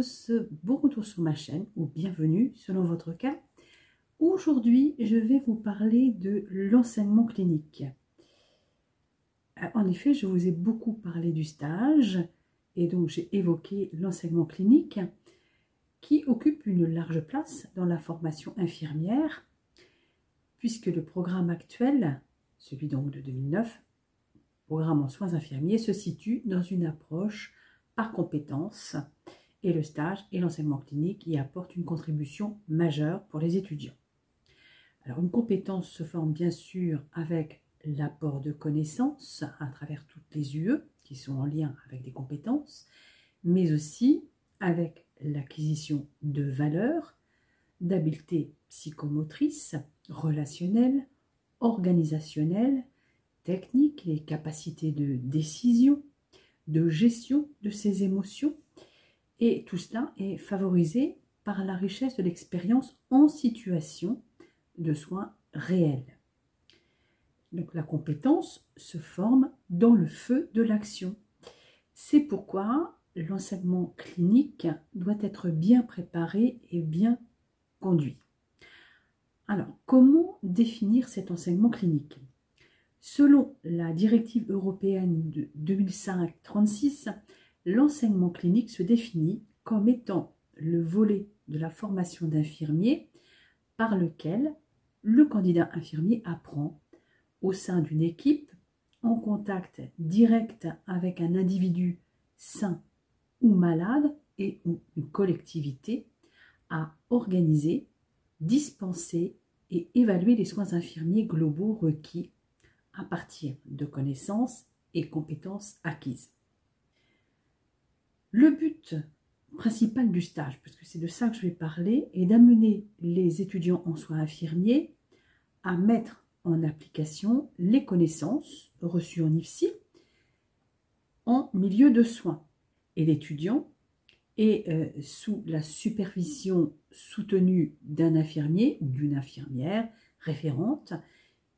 tous, bon retour sur ma chaîne ou bienvenue selon votre cas. Aujourd'hui, je vais vous parler de l'enseignement clinique. En effet, je vous ai beaucoup parlé du stage et donc j'ai évoqué l'enseignement clinique qui occupe une large place dans la formation infirmière puisque le programme actuel, celui donc de 2009, programme en soins infirmiers, se situe dans une approche par compétences et le stage et l'enseignement clinique y apportent une contribution majeure pour les étudiants. Alors une compétence se forme bien sûr avec l'apport de connaissances à travers toutes les UE qui sont en lien avec des compétences, mais aussi avec l'acquisition de valeurs, d'habiletés psychomotrices, relationnelles, organisationnelles, techniques, les capacités de décision, de gestion de ses émotions, et tout cela est favorisé par la richesse de l'expérience en situation de soins réels. Donc la compétence se forme dans le feu de l'action. C'est pourquoi l'enseignement clinique doit être bien préparé et bien conduit. Alors, comment définir cet enseignement clinique ? Selon la directive européenne de 2005-36, l'enseignement clinique se définit comme étant le volet de la formation d'infirmier par lequel le candidat infirmier apprend au sein d'une équipe en contact direct avec un individu sain ou malade et ou une collectivité à organiser, dispenser et évaluer les soins infirmiers globaux requis à partir de connaissances et compétences acquises. Le but principal du stage, parce que c'est de ça que je vais parler, est d'amener les étudiants en soins infirmiers à mettre en application les connaissances reçues en IFSI en milieu de soins. Et l'étudiant est sous la supervision soutenue d'un infirmier ou d'une infirmière référente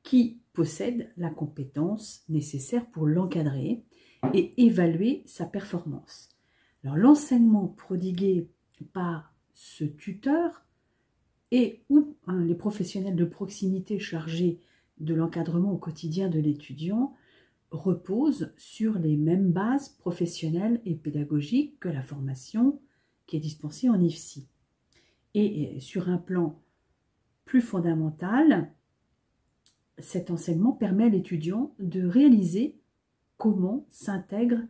qui possède la compétence nécessaire pour l'encadrer et évaluer sa performance. Alors l'enseignement prodigué par ce tuteur et ou les professionnels de proximité chargés de l'encadrement au quotidien de l'étudiant repose sur les mêmes bases professionnelles et pédagogiques que la formation qui est dispensée en IFSI. Et sur un plan plus fondamental, cet enseignement permet à l'étudiant de réaliser comment s'intègrent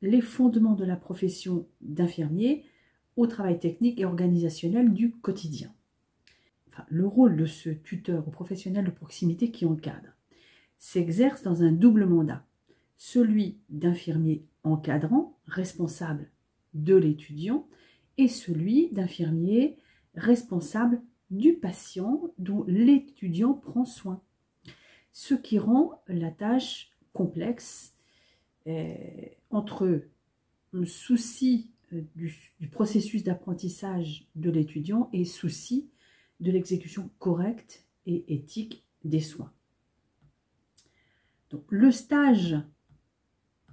les fondements de la profession d'infirmier au travail technique et organisationnel du quotidien. Enfin, le rôle de ce tuteur ou professionnel de proximité qui encadre s'exerce dans un double mandat, celui d'infirmier encadrant, responsable de l'étudiant, et celui d'infirmier responsable du patient dont l'étudiant prend soin. Ce qui rend la tâche complexe entre souci du processus d'apprentissage de l'étudiant et souci de l'exécution correcte et éthique des soins. Donc, le stage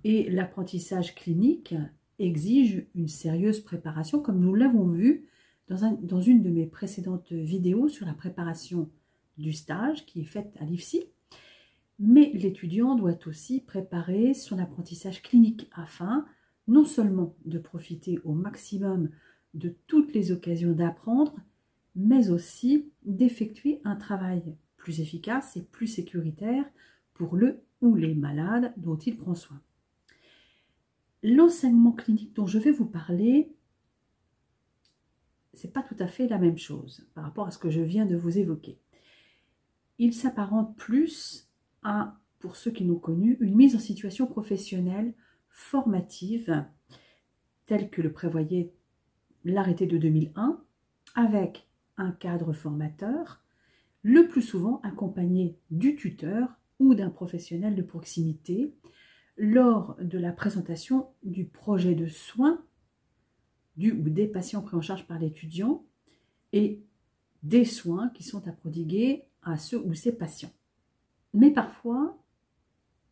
et l'apprentissage clinique exigent une sérieuse préparation, comme nous l'avons vu dans une de mes précédentes vidéos sur la préparation du stage qui est faite à l'IFSI. Mais l'étudiant doit aussi préparer son apprentissage clinique afin non seulement de profiter au maximum de toutes les occasions d'apprendre, mais aussi d'effectuer un travail plus efficace et plus sécuritaire pour le ou les malades dont il prend soin. L'enseignement clinique dont je vais vous parler, ce n'est pas tout à fait la même chose par rapport à ce que je viens de vous évoquer. Il s'apparente plus à, pour ceux qui l'ont connu, une mise en situation professionnelle formative telle que le prévoyait l'arrêté de 2001, avec un cadre formateur, le plus souvent accompagné du tuteur ou d'un professionnel de proximité lors de la présentation du projet de soins du ou des patients pris en charge par l'étudiant et des soins qui sont à prodiguer à ceux ou ces patients. Mais parfois,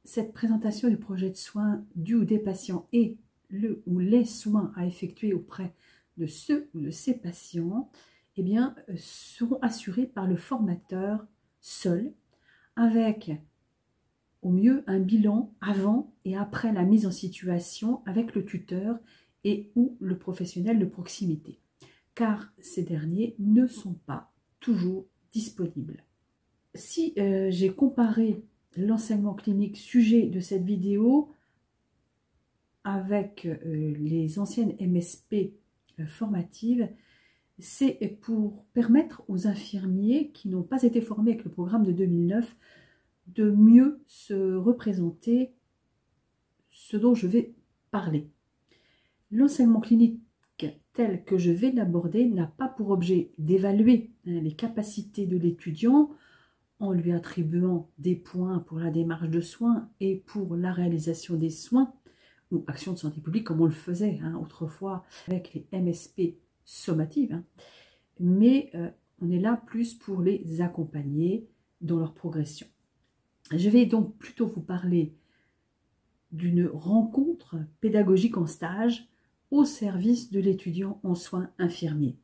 cette présentation du projet de soins du ou des patients et le ou les soins à effectuer auprès de ceux ou de ces patients eh bien, seront assurés par le formateur seul, avec au mieux un bilan avant et après la mise en situation avec le tuteur et ou le professionnel de proximité, car ces derniers ne sont pas toujours disponibles. Si j'ai comparé l'enseignement clinique sujet de cette vidéo avec les anciennes MSP formatives, c'est pour permettre aux infirmiers qui n'ont pas été formés avec le programme de 2009 de mieux se représenter ce dont je vais parler. L'enseignement clinique tel que je vais l'aborder n'a pas pour objet d'évaluer les capacités de l'étudiant en lui attribuant des points pour la démarche de soins et pour la réalisation des soins ou actions de santé publique comme on le faisait autrefois avec les MSP sommatives, mais on est là plus pour les accompagner dans leur progression. Je vais donc plutôt vous parler d'une rencontre pédagogique en stage au service de l'étudiant en soins infirmiers.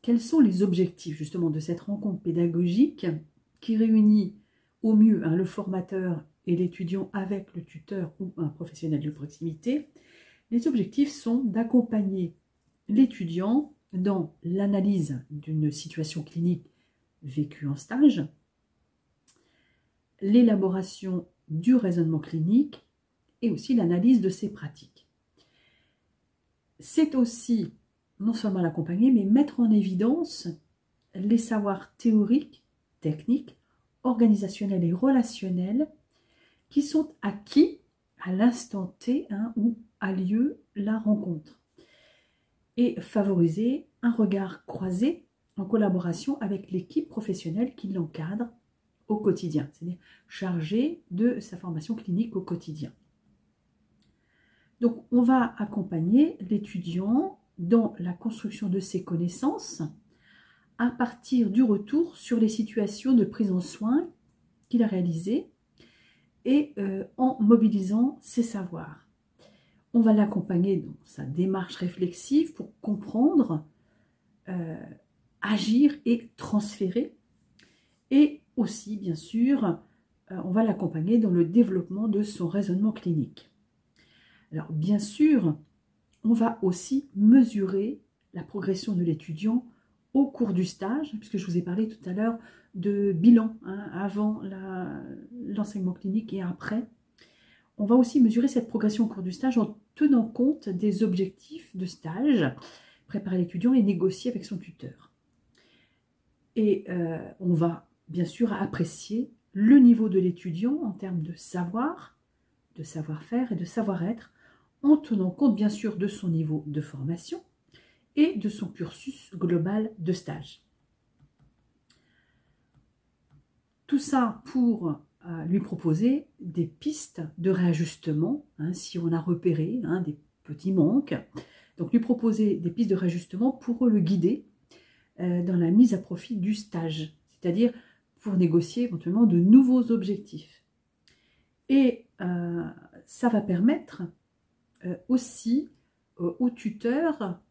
Quels sont les objectifs justement de cette rencontre pédagogique qui réunit au mieux le formateur et l'étudiant avec le tuteur ou un professionnel de proximité? Les objectifs sont d'accompagner l'étudiant dans l'analyse d'une situation clinique vécue en stage, l'élaboration du raisonnement clinique et aussi l'analyse de ses pratiques. C'est aussi non seulement l'accompagner, mais mettre en évidence les savoirs théoriques, techniques, organisationnels et relationnels qui sont acquis à l'instant T où a lieu la rencontre, et favoriser un regard croisé en collaboration avec l'équipe professionnelle qui l'encadre au quotidien, c'est-à-dire chargée de sa formation clinique au quotidien. Donc, on va accompagner l'étudiant dans la construction de ses connaissances à partir du retour sur les situations de prise en soin qu'il a réalisées et en mobilisant ses savoirs. On va l'accompagner dans sa démarche réflexive pour comprendre, agir et transférer. Et aussi, bien sûr, on va l'accompagner dans le développement de son raisonnement clinique. Alors, bien sûr, on va aussi mesurer la progression de l'étudiant au cours du stage, puisque je vous ai parlé tout à l'heure de bilan avant l'enseignement clinique et après. On va aussi mesurer cette progression au cours du stage en tenant compte des objectifs de stage, préparer l'étudiant et négocier avec son tuteur. Et on va bien sûr apprécier le niveau de l'étudiant en termes de savoir, de savoir-faire et de savoir-être, en tenant compte bien sûr de son niveau de formation et de son cursus global de stage. Tout ça pour lui proposer des pistes de réajustement, si on a repéré des petits manques. Donc lui proposer des pistes de réajustement pour le guider dans la mise à profit du stage, c'est-à-dire pour négocier éventuellement de nouveaux objectifs. Et ça va permettre aussi au tuteur,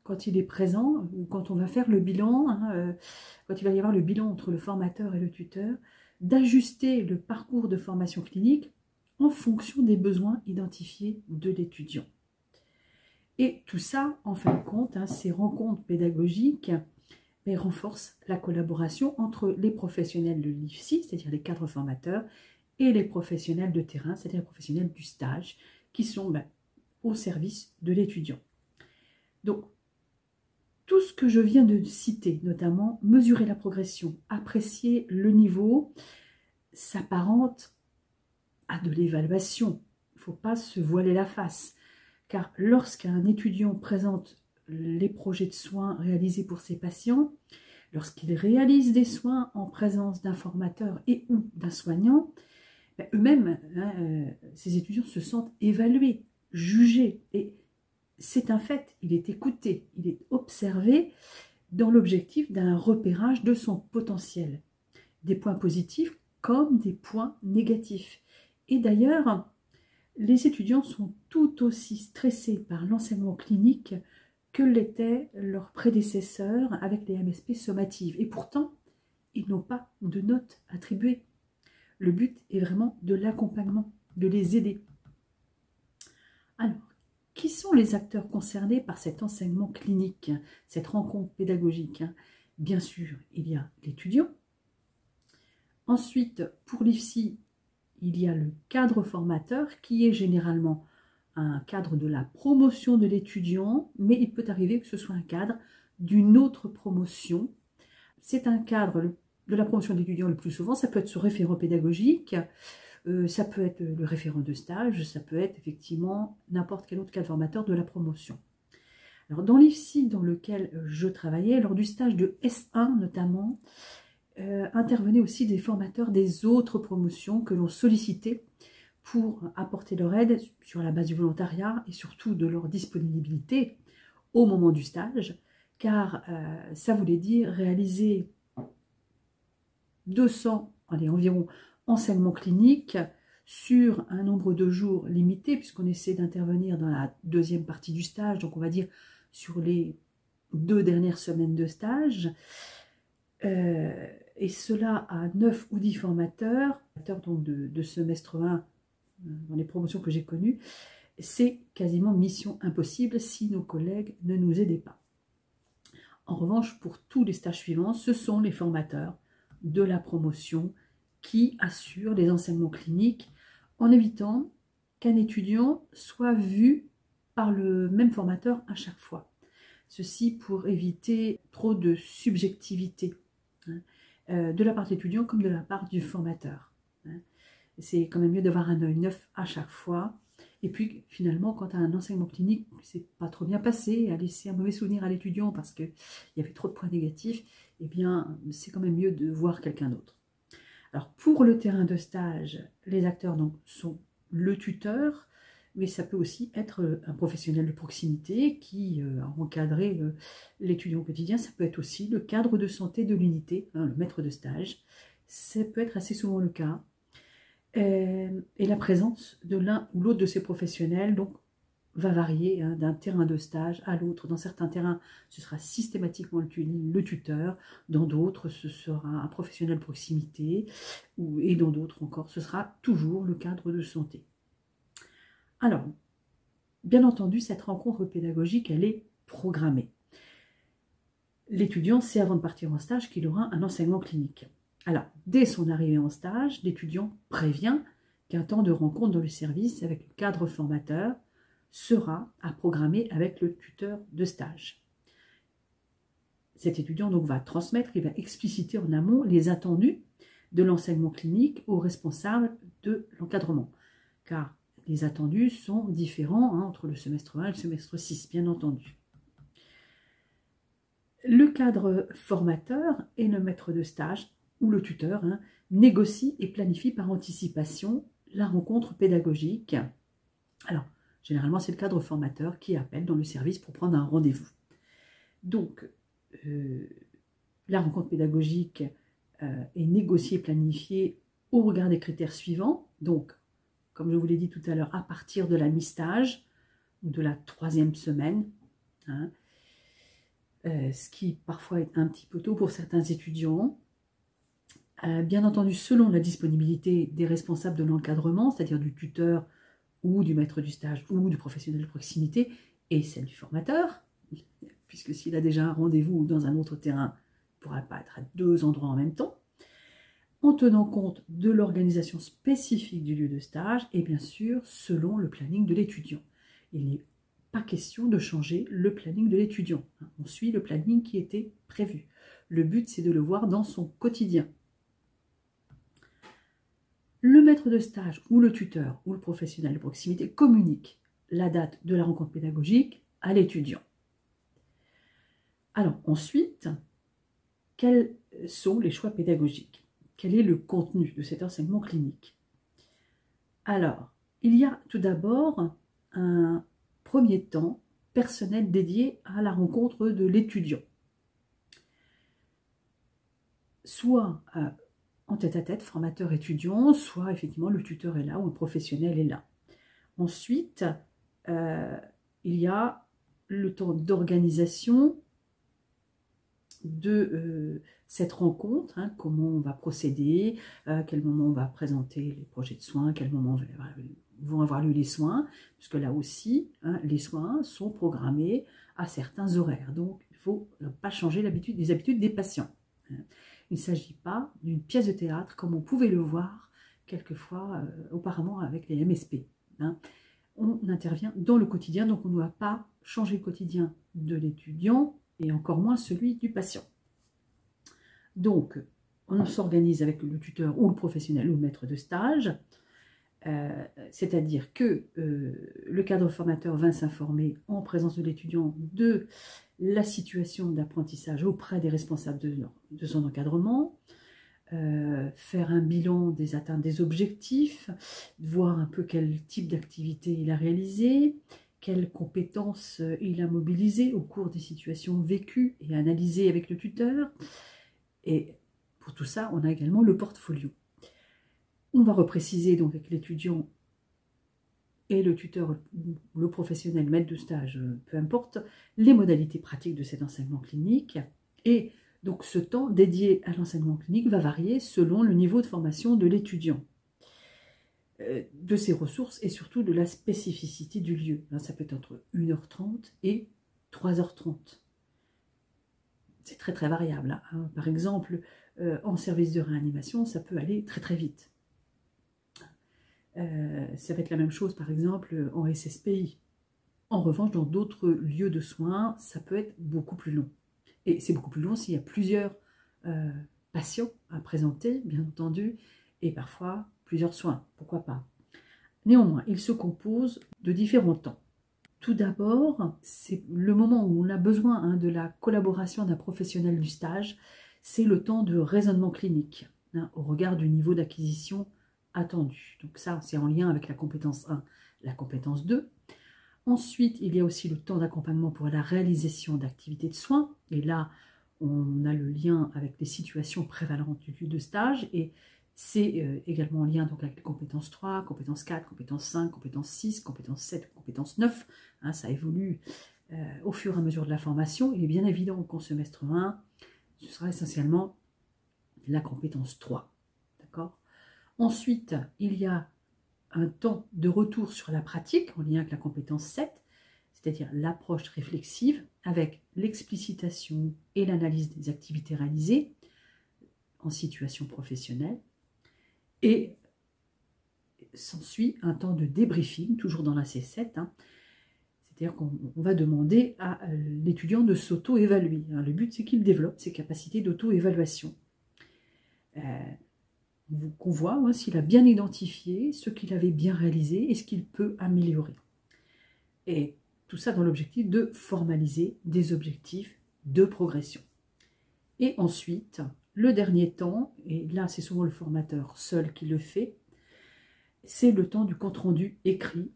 quand il est présent, ou quand on va faire le bilan, quand il va y avoir le bilan entre le formateur et le tuteur, d'ajuster le parcours de formation clinique en fonction des besoins identifiés de l'étudiant. Et tout ça, en fin de compte, ces rencontres pédagogiques renforcent la collaboration entre les professionnels de l'IFSI, c'est-à-dire les cadres formateurs, et les professionnels de terrain, c'est-à-dire les professionnels du stage, qui sont au service de l'étudiant. Donc, tout ce que je viens de citer, notamment mesurer la progression, apprécier le niveau, s'apparente à de l'évaluation. Il ne faut pas se voiler la face, car lorsqu'un étudiant présente les projets de soins réalisés pour ses patients, lorsqu'il réalise des soins en présence d'un formateur et ou d'un soignant, eux-mêmes, ces étudiants se sentent évalués, jugés, et c'est un fait, il est écouté, il est observé dans l'objectif d'un repérage de son potentiel, des points positifs comme des points négatifs. Et d'ailleurs, les étudiants sont tout aussi stressés par l'enseignement clinique que l'étaient leurs prédécesseurs avec les MSP sommatives. Et pourtant, ils n'ont pas de notes attribuées. Le but est vraiment de l'accompagnement, de les aider. Alors, qui sont les acteurs concernés par cet enseignement clinique, cette rencontre pédagogique? Bien sûr, il y a l'étudiant. Ensuite, pour l'IFSI, il y a le cadre formateur qui est généralement un cadre de la promotion de l'étudiant, mais il peut arriver que ce soit un cadre d'une autre promotion. C'est un cadre de la promotion de l'étudiant le plus souvent, ça peut être ce référent pédagogique, ça peut être le référent de stage, ça peut être effectivement n'importe quel autre cadre formateur de la promotion. Alors dans l'IFSI dans lequel je travaillais, lors du stage de S1 notamment, intervenaient aussi des formateurs des autres promotions que l'on sollicitait pour apporter leur aide sur la base du volontariat et surtout de leur disponibilité au moment du stage, car ça voulait dire réaliser 200, environ, enseignements cliniques sur un nombre de jours limité, puisqu'on essaie d'intervenir dans la deuxième partie du stage, donc on va dire sur les 2 dernières semaines de stage, et cela à 9 ou 10 formateurs donc de semestre 1, dans les promotions que j'ai connues, c'est quasiment mission impossible si nos collègues ne nous aidaient pas. En revanche, pour tous les stages suivants, ce sont les formateurs de la promotion qui assurent les enseignements cliniques en évitant qu'un étudiant soit vu par le même formateur à chaque fois. Ceci pour éviter trop de subjectivité de la part de l'étudiant comme de la part du formateur. C'est quand même mieux d'avoir un œil neuf à chaque fois. Et puis finalement, quand un enseignement clinique s'est pas trop bien passé, a laissé un mauvais souvenir à l'étudiant parce qu'il y avait trop de points négatifs, eh bien c'est quand même mieux de voir quelqu'un d'autre. Alors pour le terrain de stage, les acteurs donc, sont le tuteur, mais ça peut aussi être un professionnel de proximité qui a encadré l'étudiant au quotidien. Ça peut être aussi le cadre de santé de l'unité, le maître de stage. Ça peut être assez souvent le cas. Et la présence de l'un ou l'autre de ces professionnels donc, va varier d'un terrain de stage à l'autre. Dans certains terrains, ce sera systématiquement le tuteur, dans d'autres, ce sera un professionnel de proximité, et dans d'autres encore, ce sera toujours le cadre de santé. Alors, bien entendu, cette rencontre pédagogique, elle est programmée. L'étudiant sait avant de partir en stage qu'il aura un enseignement clinique. Alors, dès son arrivée en stage, l'étudiant prévient qu'un temps de rencontre dans le service avec le cadre formateur sera à programmer avec le tuteur de stage. Cet étudiant donc va transmettre, il va expliciter en amont les attendus de l'enseignement clinique aux responsables de l'encadrement. Car les attendus sont différents entre le semestre 1 et le semestre 6, bien entendu. Le cadre formateur et le maître de stage ou le tuteur négocie et planifie par anticipation la rencontre pédagogique. Alors, généralement, c'est le cadre formateur qui appelle dans le service pour prendre un rendez-vous. Donc, la rencontre pédagogique est négociée et planifiée au regard des critères suivants. Donc, comme je vous l'ai dit tout à l'heure, à partir de la mi-stage, ou de la 3e semaine, ce qui parfois est un petit peu tôt pour certains étudiants. Bien entendu, selon la disponibilité des responsables de l'encadrement, c'est-à-dire du tuteur ou du maître du stage ou du professionnel de proximité, et celle du formateur, puisque s'il a déjà un rendez-vous dans un autre terrain, il ne pourra pas être à 2 endroits en même temps, en tenant compte de l'organisation spécifique du lieu de stage et bien sûr selon le planning de l'étudiant. Il n'est pas question de changer le planning de l'étudiant. On suit le planning qui était prévu. Le but, c'est de le voir dans son quotidien. Le maître de stage ou le tuteur ou le professionnel de proximité communique la date de la rencontre pédagogique à l'étudiant. Alors ensuite, quels sont les choix pédagogiques? Quel est le contenu de cet enseignement clinique? Alors, il y a tout d'abord un premier temps personnel dédié à la rencontre de l'étudiant. Soit en tête-à-tête, formateur-étudiant, soit effectivement le tuteur est là ou le professionnel est là. Ensuite, il y a le temps d'organisation de cette rencontre, hein, comment on va procéder, à quel moment on va présenter les projets de soins, à quel moment vont avoir lieu les soins, puisque là aussi, hein, les soins sont programmés à certains horaires. Donc, il ne faut pas changer les habitudes des patients. Il ne s'agit pas d'une pièce de théâtre comme on pouvait le voir quelquefois auparavant avec les MSP. Hein. On intervient dans le quotidien, donc on ne doit pas changer le quotidien de l'étudiant et encore moins celui du patient. Donc, on s'organise avec le tuteur ou le professionnel ou le maître de stage, c'est-à-dire que le cadre formateur va s'informer en présence de l'étudiant de la situation d'apprentissage auprès des responsables de son encadrement, faire un bilan des atteintes des objectifs, voir un peu quel type d'activité il a réalisé, quelles compétences il a mobilisées au cours des situations vécues et analysées avec le tuteur. Et pour tout ça, on a également le portfolio. On va repréciser donc avec l'étudiant et le tuteur, le professionnel, maître de stage, peu importe, les modalités pratiques de cet enseignement clinique. Et donc ce temps dédié à l'enseignement clinique va varier selon le niveau de formation de l'étudiant, de ses ressources et surtout de la spécificité du lieu. Là, ça peut être entre 1h30 et 3h30. C'est très très variable. Hein. Par exemple, en service de réanimation, ça peut aller très très vite. Ça va être la même chose par exemple en SSPI. En revanche, dans d'autres lieux de soins, ça peut être beaucoup plus long. Et c'est beaucoup plus long s'il y a plusieurs patients à présenter, bien entendu, et parfois plusieurs soins, pourquoi pas. Néanmoins, il se compose de différents temps. Tout d'abord, c'est le moment où on a besoin de la collaboration d'un professionnel du stage, c'est le temps de raisonnement clinique, au regard du niveau d'acquisition attendu. Donc ça, c'est en lien avec la compétence 1, la compétence 2. Ensuite, il y a aussi le temps d'accompagnement pour la réalisation d'activités de soins. Et là, on a le lien avec les situations prévalentes du lieu de stage. Et c'est également en lien donc, avec les compétences 3, compétences 4, compétences 5, compétences 6, compétences 7, compétences 9. Hein, ça évolue au fur et à mesure de la formation. Il est bien évident qu'en semestre 1, ce sera essentiellement la compétence 3. D'accord ? Ensuite, il y a un temps de retour sur la pratique en lien avec la compétence 7, c'est-à-dire l'approche réflexive avec l'explicitation et l'analyse des activités réalisées en situation professionnelle. Et s'ensuit un temps de débriefing, toujours dans la C7, hein, c'est-à-dire qu'on va demander à l'étudiant de s'auto-évaluer. Hein. Le but, c'est qu'il développe ses capacités d'auto-évaluation. Qu'on voit s'il a bien identifié ce qu'il avait bien réalisé et ce qu'il peut améliorer. Et tout ça dans l'objectif de formaliser des objectifs de progression. Et ensuite, le dernier temps, et là c'est souvent le formateur seul qui le fait, c'est le temps du compte-rendu écrit.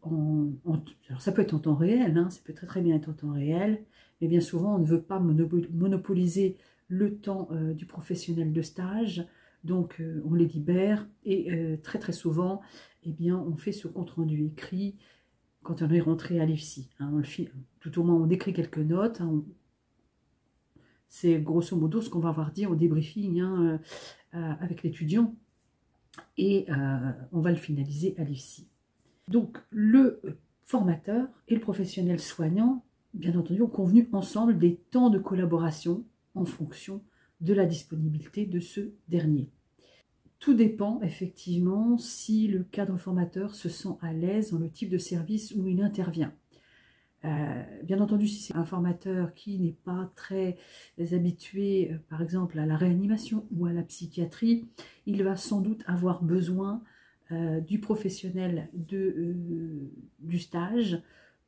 Alors ça peut être en temps réel, hein, ça peut très très bien être en temps réel, mais bien souvent on ne veut pas monopoliser le temps du professionnel de stage. Donc, on les libère et très très souvent, eh bien, on fait ce compte-rendu écrit quand on est rentré à l'IFSI. Hein, tout au moins, on décrit quelques notes. Hein, c'est grosso modo ce qu'on va avoir dit en débriefing hein, avec l'étudiant et on va le finaliser à l'IFSI. Donc, le formateur et le professionnel soignant, bien entendu, ont convenu ensemble des temps de collaboration en fonction de la disponibilité de ce dernier. Tout dépend effectivement si le cadre formateur se sent à l'aise dans le type de service où il intervient. Bien entendu, si c'est un formateur qui n'est pas très habitué, par exemple, à la réanimation ou à la psychiatrie, il va sans doute avoir besoin du professionnel du stage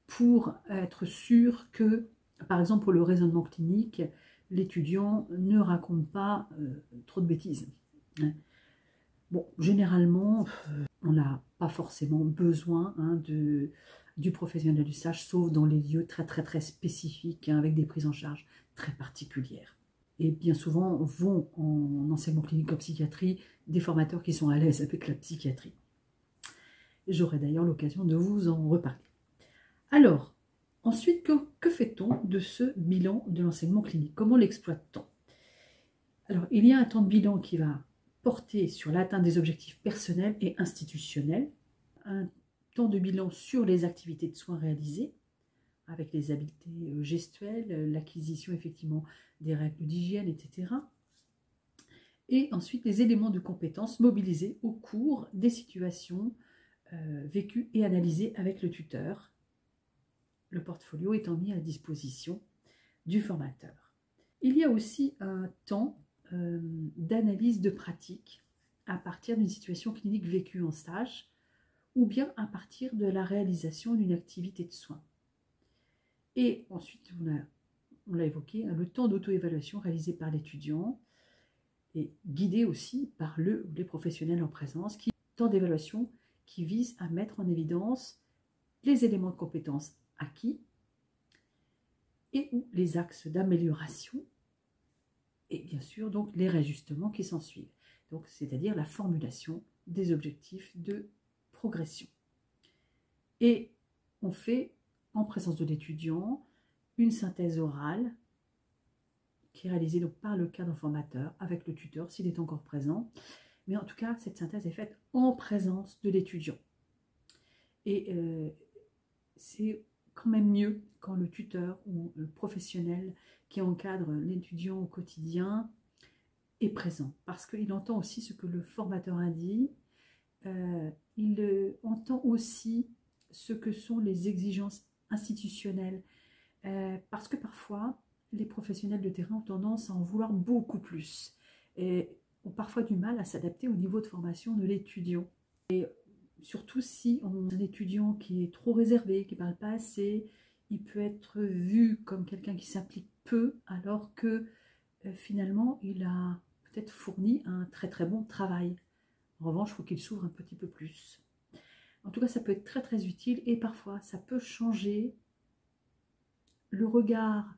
pour être sûr que, par exemple, pour le raisonnement clinique, l'étudiant ne raconte pas trop de bêtises. Hein. Bon, généralement, on n'a pas forcément besoin hein, du professionnel du stage, sauf dans les lieux très très très spécifiques, hein, avec des prises en charge très particulières. Et bien souvent, vont en enseignement clinique en psychiatrie des formateurs qui sont à l'aise avec la psychiatrie. J'aurai d'ailleurs l'occasion de vous en reparler. Alors, Ensuite, que fait-on de ce bilan de l'enseignement clinique? Comment l'exploite-t-on? Alors, il y a un temps de bilan qui va porter sur l'atteinte des objectifs personnels et institutionnels, un temps de bilan sur les activités de soins réalisées, avec les habiletés gestuelles, l'acquisition effectivement des règles d'hygiène, etc. Et ensuite, les éléments de compétences mobilisés au cours des situations vécues et analysées avec le tuteur, le portfolio étant mis à disposition du formateur. Il y a aussi un temps d'analyse de pratique à partir d'une situation clinique vécue en stage ou bien à partir de la réalisation d'une activité de soins. Et ensuite, on l'a évoqué, le temps d'auto-évaluation réalisé par l'étudiant et guidé aussi par le ou les professionnels en présence, temps d'évaluation qui vise à mettre en évidence les éléments de compétences acquis et ou les axes d'amélioration et bien sûr donc les réajustements qui s'en suivent. Donc c'est-à-dire la formulation des objectifs de progression. Et on fait en présence de l'étudiant une synthèse orale qui est réalisée donc par le cadre formateur avec le tuteur s'il est encore présent. Mais en tout cas, cette synthèse est faite en présence de l'étudiant. Et c'est quand même mieux quand le tuteur ou le professionnel qui encadre l'étudiant au quotidien est présent. Parce qu'il entend aussi ce que le formateur a dit. Il entend aussi ce que sont les exigences institutionnelles. Parce que parfois, les professionnels de terrain ont tendance à en vouloir beaucoup plus. Et ont parfois du mal à s'adapter au niveau de formation de l'étudiant. Et surtout si on a un étudiant qui est trop réservé, qui ne parle pas assez, il peut être vu comme quelqu'un qui s'implique peu, alors que finalement, il a peut-être fourni un très très bon travail. En revanche, il faut qu'il s'ouvre un petit peu plus. En tout cas, ça peut être très très utile et parfois, ça peut changer le regard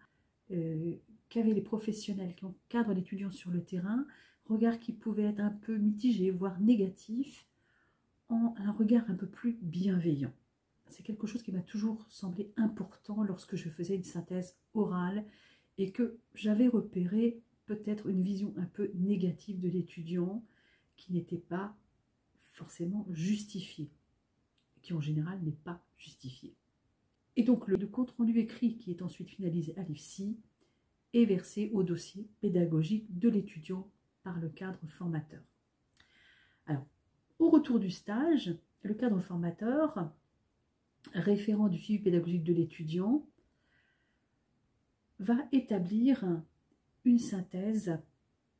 qu'avaient les professionnels qui encadrent l'étudiant sur le terrain, regard qui pouvait être un peu mitigé, voire négatif, en un regard un peu plus bienveillant. C'est quelque chose qui m'a toujours semblé important lorsque je faisais une synthèse orale et que j'avais repéré peut-être une vision un peu négative de l'étudiant qui n'était pas forcément justifiée, qui en général n'est pas justifiée. Et donc le compte-rendu écrit qui est ensuite finalisé à l'IFSI est versé au dossier pédagogique de l'étudiant par le cadre formateur. Alors, au retour du stage, le cadre formateur, référent du suivi pédagogique de l'étudiant, va établir une synthèse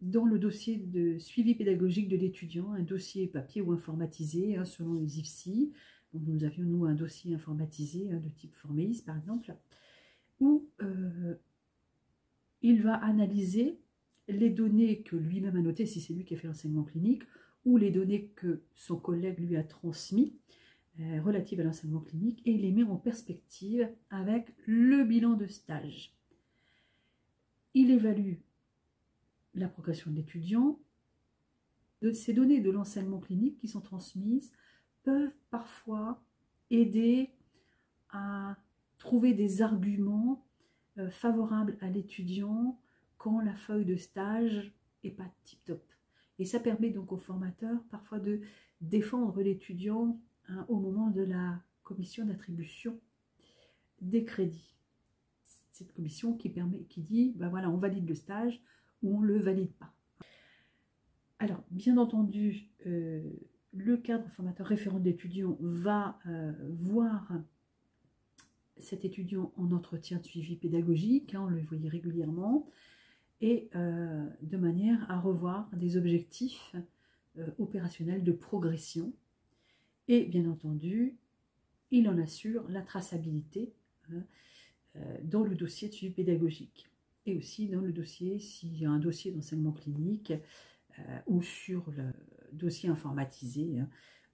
dans le dossier de suivi pédagogique de l'étudiant, un dossier papier ou informatisé selon les IFSI. Donc, nous avions, nous, un dossier informatisé de type Formeis, par exemple, où il va analyser les données que lui-même a notées, si c'est lui qui a fait l'enseignement clinique, ou les données que son collègue lui a transmises relatives à l'enseignement clinique, et il les met en perspective avec le bilan de stage. Il évalue la progression de l'étudiant. Ces données de l'enseignement clinique qui sont transmises peuvent parfois aider à trouver des arguments favorables à l'étudiant quand la feuille de stage n'est pas tip-top. Et ça permet donc au formateur parfois de défendre l'étudiant au moment de la commission d'attribution des crédits. Cette commission qui dit, ben voilà, on valide le stage ou on ne le valide pas. Alors, bien entendu, le cadre formateur référent de l'étudiant va voir cet étudiant en entretien de suivi pédagogique, on le voyait régulièrement, et de manière à revoir des objectifs opérationnels de progression. Et bien entendu, il en assure la traçabilité dans le dossier de suivi pédagogique. Et aussi dans le dossier, s'il y a un dossier d'enseignement clinique ou sur le dossier informatisé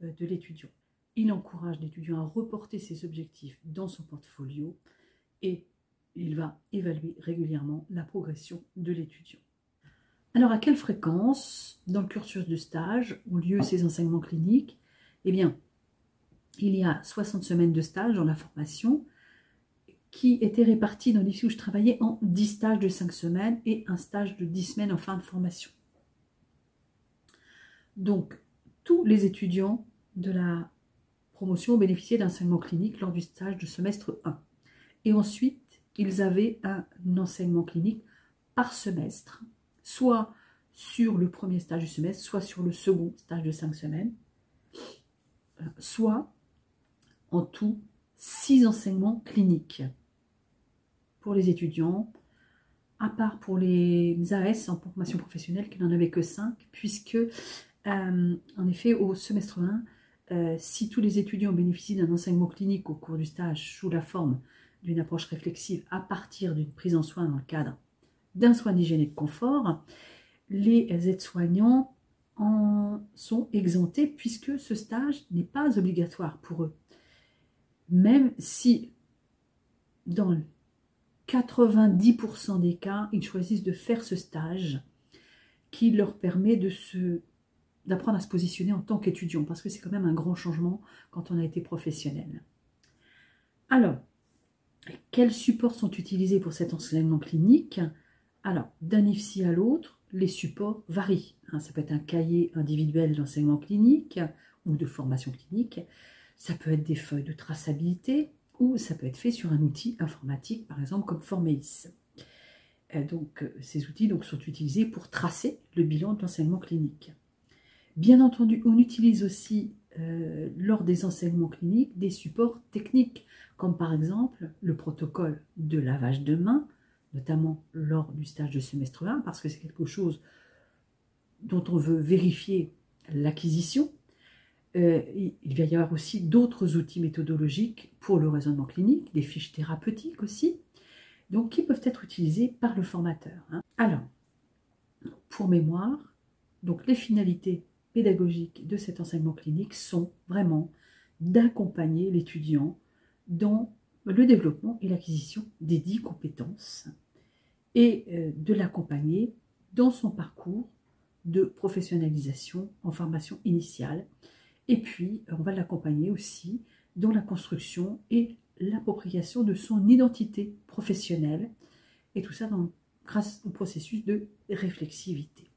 de l'étudiant. Il encourage l'étudiant à reporter ses objectifs dans son portfolio et il va évaluer régulièrement la progression de l'étudiant. Alors, à quelle fréquence, dans le cursus de stage, ont lieu ces enseignements cliniques? Eh bien, il y a 60 semaines de stage dans la formation qui étaient répartis dans l'IFSI où je travaillais en 10 stages de 5 semaines et un stage de 10 semaines en fin de formation. Donc, tous les étudiants de la promotion ont bénéficié d'un enseignement clinique lors du stage de semestre 1. Et ensuite, ils avaient un enseignement clinique par semestre, soit sur le premier stage du semestre, soit sur le second stage de 5 semaines, soit en tout 6 enseignements cliniques pour les étudiants, à part pour les AS en formation professionnelle qui n'en avaient que 5, puisque en effet au semestre 1, si tous les étudiants bénéficient d'un enseignement clinique au cours du stage sous la forme d'une approche réflexive à partir d'une prise en soin dans le cadre d'un soin d'hygiène et de confort, les aides-soignants en sont exemptés puisque ce stage n'est pas obligatoire pour eux. Même si dans 90% des cas, ils choisissent de faire ce stage qui leur permet d'apprendre à se positionner en tant qu'étudiant, parce que c'est quand même un grand changement quand on a été professionnel. Alors, quels supports sont utilisés pour cet enseignement clinique? Alors, d'un IFSI à l'autre, les supports varient. Ça peut être un cahier individuel d'enseignement clinique ou de formation clinique. Ça peut être des feuilles de traçabilité ou ça peut être fait sur un outil informatique, par exemple comme Formeis. Donc, ces outils sont utilisés pour tracer le bilan de l'enseignement clinique. Bien entendu, on utilise aussi, lors des enseignements cliniques, des supports techniques, comme par exemple le protocole de lavage de mains, notamment lors du stage de semestre 1, parce que c'est quelque chose dont on veut vérifier l'acquisition. Il va y avoir aussi d'autres outils méthodologiques pour le raisonnement clinique, des fiches thérapeutiques aussi, donc qui peuvent être utilisés par le formateur. Alors, pour mémoire, donc les finalités pédagogiques de cet enseignement clinique sont vraiment d'accompagner l'étudiant dans le développement et l'acquisition des 10 compétences et de l'accompagner dans son parcours de professionnalisation en formation initiale. Et puis, on va l'accompagner aussi dans la construction et l'appropriation de son identité professionnelle, et tout ça grâce au processus de réflexivité.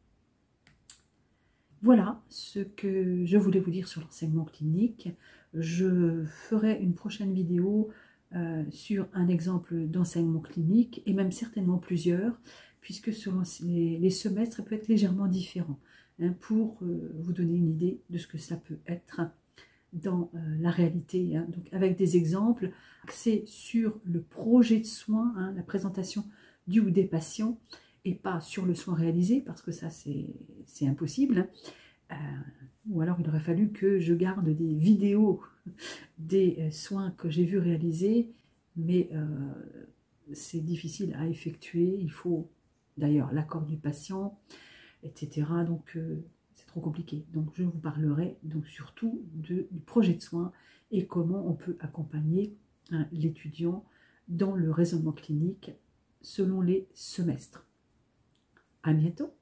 Voilà ce que je voulais vous dire sur l'enseignement clinique. Je ferai une prochaine vidéo sur un exemple d'enseignement clinique, et même certainement plusieurs, puisque selon les semestres, ça peut être légèrement différent, pour vous donner une idée de ce que ça peut être dans la réalité, donc avec des exemples axés sur le projet de soin, la présentation du ou des patients, et pas sur le soin réalisé, parce que ça c'est impossible. Ou alors il aurait fallu que je garde des vidéos des soins que j'ai vu réaliser, mais c'est difficile à effectuer, il faut d'ailleurs l'accord du patient, etc. Donc c'est trop compliqué. Donc je vous parlerai donc surtout du projet de soins et comment on peut accompagner l'étudiant dans le raisonnement clinique selon les semestres. À bientôt.